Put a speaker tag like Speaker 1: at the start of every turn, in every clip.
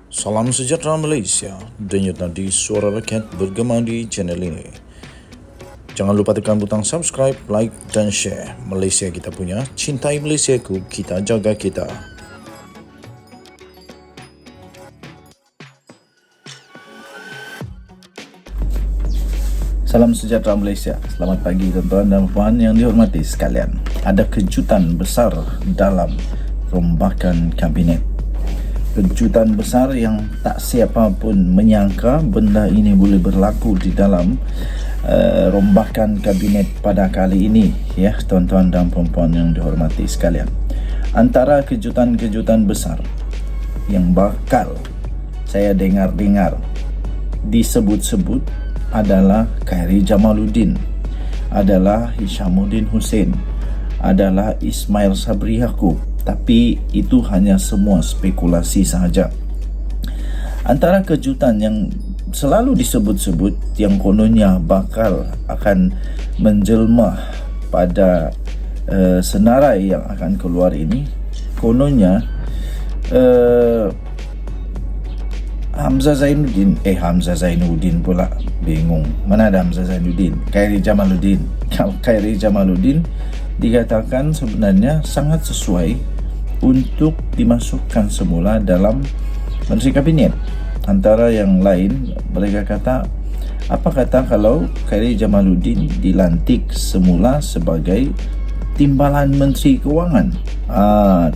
Speaker 1: Salam sejahtera Malaysia, denyut nadi suara rakyat bergema di channel ini. Jangan lupa tekan butang subscribe, like dan share. Malaysia kita punya, cintai Malaysiaku, kita jaga kita. Salam sejahtera Malaysia. Selamat pagi tuan-tuan dan puan yang dihormati sekalian. Ada kejutan besar dalam rombakan kabinet. Kejutan besar yang tak siapa pun menyangka benda ini boleh berlaku di dalam rombakan kabinet pada kali ini, ya tuan-tuan dan puan-puan yang dihormati sekalian. Antara kejutan-kejutan besar yang bakal saya dengar-dengar disebut-sebut adalah Khairi Jamaluddin, adalah Hishamuddin Hussein, adalah Ismail Sabri Yaakob. Tapi itu hanya semua spekulasi sahaja. Antara kejutan yang selalu disebut-sebut yang kononnya bakal akan menjelma pada senarai yang akan keluar ini, kononnya Hamzah Zainuddin pula, bingung. Mana ada Hamzah Zainuddin? Khairi Jamaluddin. Khairi Jamaluddin dikatakan sebenarnya sangat sesuai untuk dimasukkan semula dalam Menteri Kabinet. Antara yang lain, mereka kata, apa kata kalau Khairi Jamaluddin dilantik semula sebagai Timbalan Menteri Kewangan?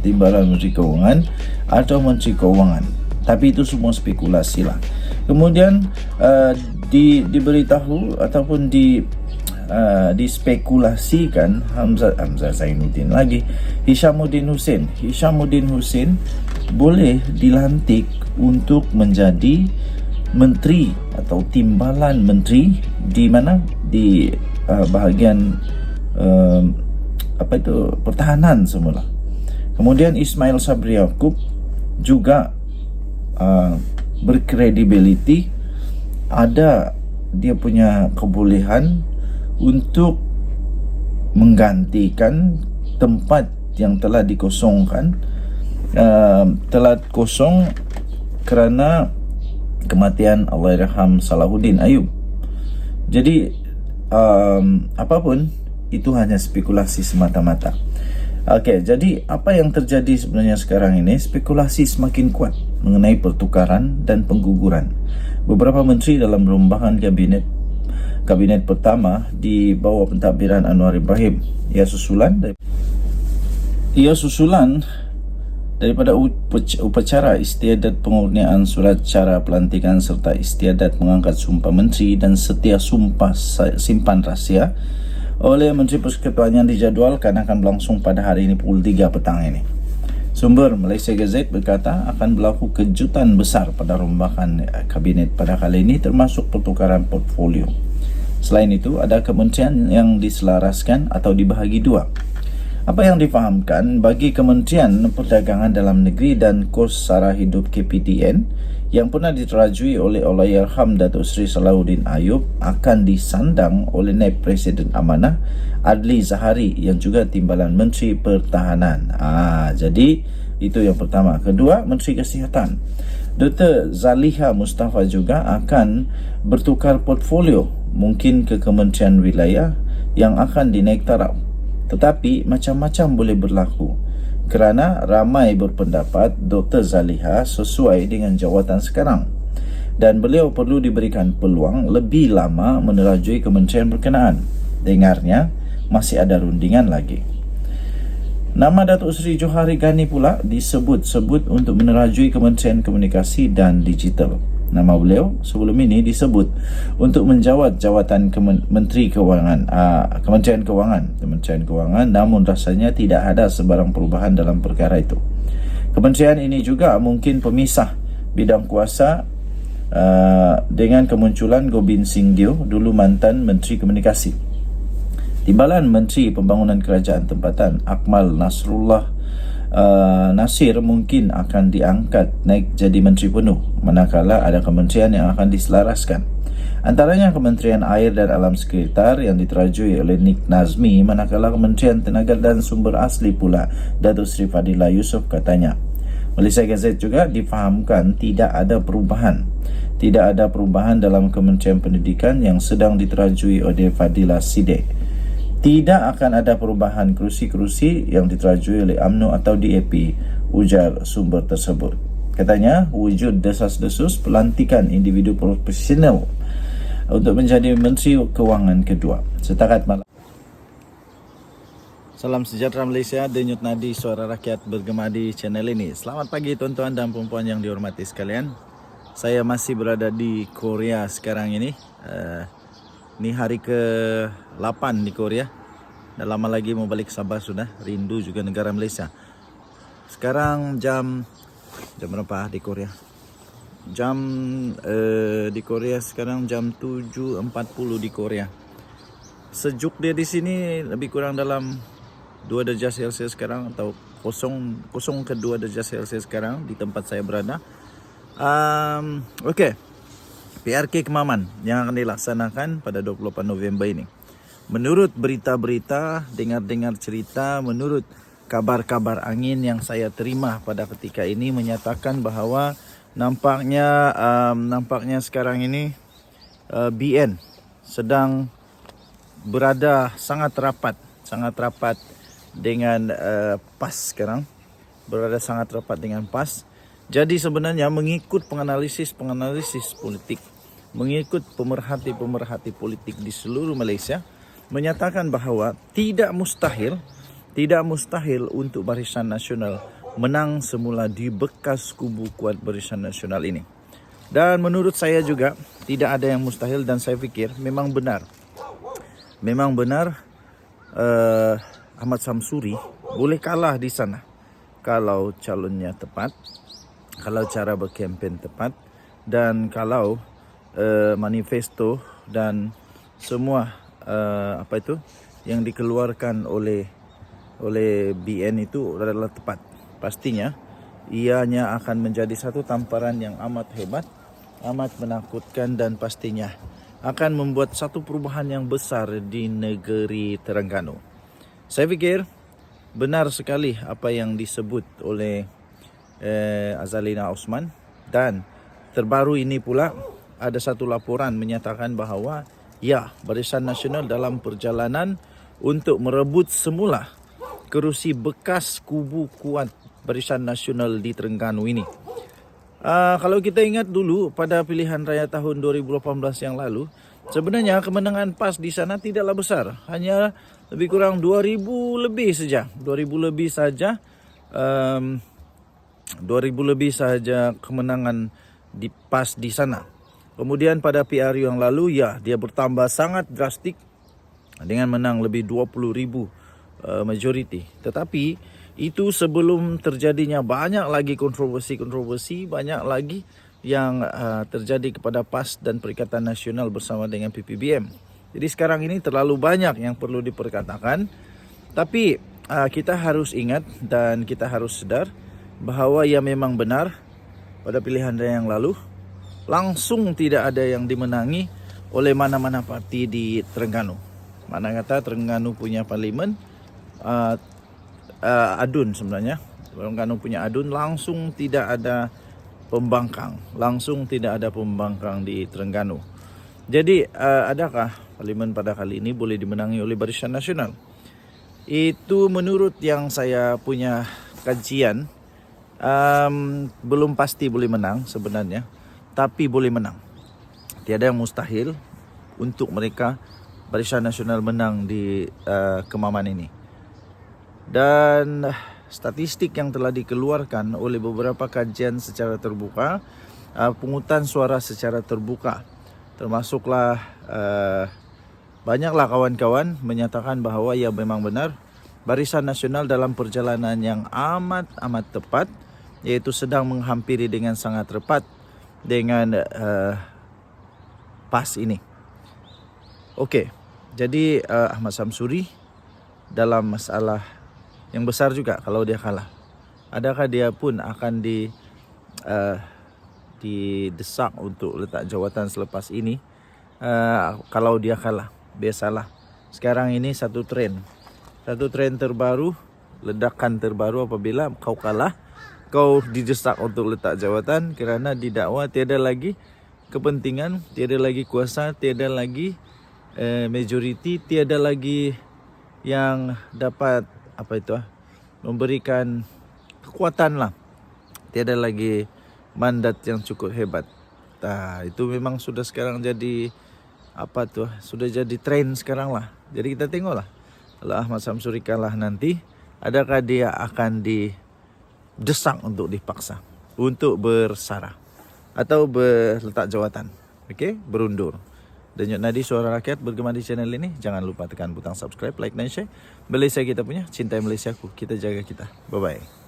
Speaker 1: Timbalan Menteri Kewangan atau Menteri Kewangan. Tapi itu semua spekulasi lah. Kemudian diberitahu ataupun dispekulasikan Hamzah Zainuddin lagi, Hishamuddin Hussein boleh dilantik untuk menjadi menteri atau timbalan menteri di mana, di bahagian pertahanan semula. Kemudian Ismail Sabri Yaakob juga berkredibiliti, ada dia punya kebolehan untuk menggantikan tempat yang telah dikosongkan, telah kosong kerana kematian Allahyarham Salahuddin Ayub. Jadi apapun itu hanya spekulasi semata-mata. Okey, jadi apa yang terjadi sebenarnya sekarang ini, spekulasi semakin kuat mengenai pertukaran dan pengguguran beberapa menteri dalam rombakan kabinet pertama di bawah pentadbiran Anwar Ibrahim. Ia susulan daripada upacara istiadat pengurniaan surat cara pelantikan serta istiadat mengangkat sumpah menteri dan setia sumpah simpan rahsia oleh Menteri Persekutuan yang dijadualkan akan berlangsung pada hari ini pukul 3 petang ini. Sumber Malaysia Gazette berkata akan berlaku kejutan besar pada rombakan kabinet pada kali ini, termasuk pertukaran portfolio. Selain itu, ada kementerian yang diselaraskan atau dibahagi dua. Apa yang difahamkan, bagi Kementerian Perdagangan Dalam Negeri dan Kos Sara Hidup KPDN yang pernah diterajui oleh Allahyarham Datuk Seri Salahuddin Ayub akan disandang oleh Naib Presiden Amanah Adli Zahari yang juga Timbalan Menteri Pertahanan. Jadi itu yang pertama. Kedua, Menteri Kesihatan Dr. Zaliha Mustafa juga akan bertukar portfolio, mungkin ke kementerian wilayah yang akan dinaik taraf. Tetapi macam-macam boleh berlaku kerana ramai berpendapat Dr. Zaliha sesuai dengan jawatan sekarang dan beliau perlu diberikan peluang lebih lama menerajui kementerian berkenaan. Dengarnya masih ada rundingan lagi. Nama Datuk Seri Johari Ghani pula disebut-sebut untuk menerajui Kementerian Komunikasi dan Digital. Nama beliau sebelum ini disebut untuk menjawat jawatan Menteri Kewangan, Kementerian Kewangan, namun rasanya tidak ada sebarang perubahan dalam perkara itu. Kementerian ini juga mungkin pemisah bidang kuasa dengan kemunculan Gobind Singh Deo, dulu mantan Menteri Komunikasi. Timbalan Menteri Pembangunan Kerajaan Tempatan Akmal Nasir mungkin akan diangkat naik jadi menteri penuh, manakala ada kementerian yang akan diselaraskan. Antaranya Kementerian Air dan Alam Sekitar yang diterajui oleh Nik Nazmi, manakala Kementerian Tenaga dan Sumber Asli pula Datuk Seri Fadilah Yusof katanya. Malaysia Gazette juga difahamkan tidak ada perubahan. Tidak ada perubahan dalam Kementerian Pendidikan yang sedang diterajui oleh Fadilah Sidek. Tidak akan ada perubahan kerusi-kerusi yang diterajui oleh UMNO atau DAP, ujar sumber tersebut. Katanya, wujud desas-desus pelantikan individu profesional untuk menjadi Menteri Kewangan kedua. Setakat malam. Salam sejahtera Malaysia, denyut nadi suara rakyat bergema di channel ini. Selamat pagi tuan-tuan dan puan-puan yang dihormati sekalian. Saya masih berada di Korea sekarang ini. Ini hari ke-8 di Korea. Dah lama lagi mau balik Sabah sudah. Rindu juga negara Malaysia. Sekarang jam berapa di Korea? Di Korea sekarang jam 7.40 di Korea. Sejuk dia di sini lebih kurang dalam 2 darjah Celsius sekarang, atau kosong ke 2 darjah Celsius sekarang di tempat saya berada. Okey. PRK Kemaman yang akan dilaksanakan pada 28 November ini. Menurut berita-berita, dengar-dengar cerita, menurut kabar-kabar angin yang saya terima pada ketika ini menyatakan bahawa nampaknya sekarang ini BN sedang berada sangat rapat dengan PAS sekarang. Berada sangat rapat dengan PAS. Jadi sebenarnya mengikut penganalisis politik, mengikut pemerhati politik di seluruh Malaysia, menyatakan bahawa tidak mustahil untuk Barisan Nasional menang semula di bekas kubu kuat Barisan Nasional ini. Dan menurut saya juga tidak ada yang mustahil, dan saya fikir memang benar Ahmad Samsuri boleh kalah di sana kalau calonnya tepat, kalau cara berkempen tepat, dan kalau manifesto dan semua yang dikeluarkan oleh BN itu adalah tepat. Pastinya ianya akan menjadi satu tamparan yang amat hebat, amat menakutkan, dan pastinya akan membuat satu perubahan yang besar di negeri Terengganu. Saya fikir benar sekali apa yang disebut oleh Azalina Osman, dan terbaru ini pula ada satu laporan menyatakan bahawa ya, Barisan Nasional dalam perjalanan untuk merebut semula kerusi bekas kubu kuat Barisan Nasional di Terengganu ini. Kalau kita ingat dulu pada pilihan raya tahun 2018 yang lalu, sebenarnya kemenangan PAS di sana tidaklah besar, hanya lebih kurang 2,000 lebih saja. 2,000 lebih saja kemenangan di PAS di sana. Kemudian pada PRU yang lalu, ya, dia bertambah sangat drastik dengan menang lebih 20,000 majoriti. Tetapi itu sebelum terjadinya banyak lagi kontroversi, banyak lagi yang terjadi kepada PAS dan Perikatan Nasional bersama dengan PPBM. Jadi sekarang ini terlalu banyak yang perlu diperkatakan. Tapi kita harus ingat dan kita harus sedar bahawa ia memang benar pada pilihan raya yang lalu langsung tidak ada yang dimenangi oleh mana-mana parti di Terengganu. Mana kata Terengganu punya parlimen, adun sebenarnya. Terengganu punya adun, langsung tidak ada pembangkang. Di Terengganu. Jadi adakah parlimen pada kali ini boleh dimenangi oleh Barisan Nasional? Itu menurut yang saya punya kajian, belum pasti boleh menang sebenarnya, tapi boleh menang. Tiada yang mustahil untuk mereka Barisan Nasional menang di Kemaman ini. Dan statistik yang telah dikeluarkan oleh beberapa kajian secara terbuka, pungutan suara secara terbuka, termasuklah banyaklah kawan-kawan menyatakan bahawa ia memang benar Barisan Nasional dalam perjalanan yang amat tepat, iaitu sedang menghampiri dengan sangat rapat dengan PAS ini. Okey, jadi Ahmad Samsuri dalam masalah yang besar juga kalau dia kalah. Adakah dia pun akan didesak untuk letak jawatan selepas ini kalau dia kalah? Biasalah. Sekarang ini satu trend terbaru, ledakan terbaru apabila kau kalah, kau didesak untuk letak jawatan kerana didakwa tiada lagi kepentingan, tiada lagi kuasa, tiada lagi majoriti, tiada lagi yang dapat memberikan kekuatan lah, tiada lagi mandat yang cukup hebat. Itu memang sudah sekarang jadi sudah jadi tren sekarang lah. Jadi kita tengoklah kalau Ahmad Samsuri kalah nanti, adakah dia akan didesak untuk dipaksa untuk bersara atau berletak jawatan, berundur. Denyut Nadi Suara Rakyat bergema di channel ini. Jangan lupa tekan butang subscribe, like dan share. Malaysia kita punya, cintai Malaysiaku, kita jaga kita. Bye bye.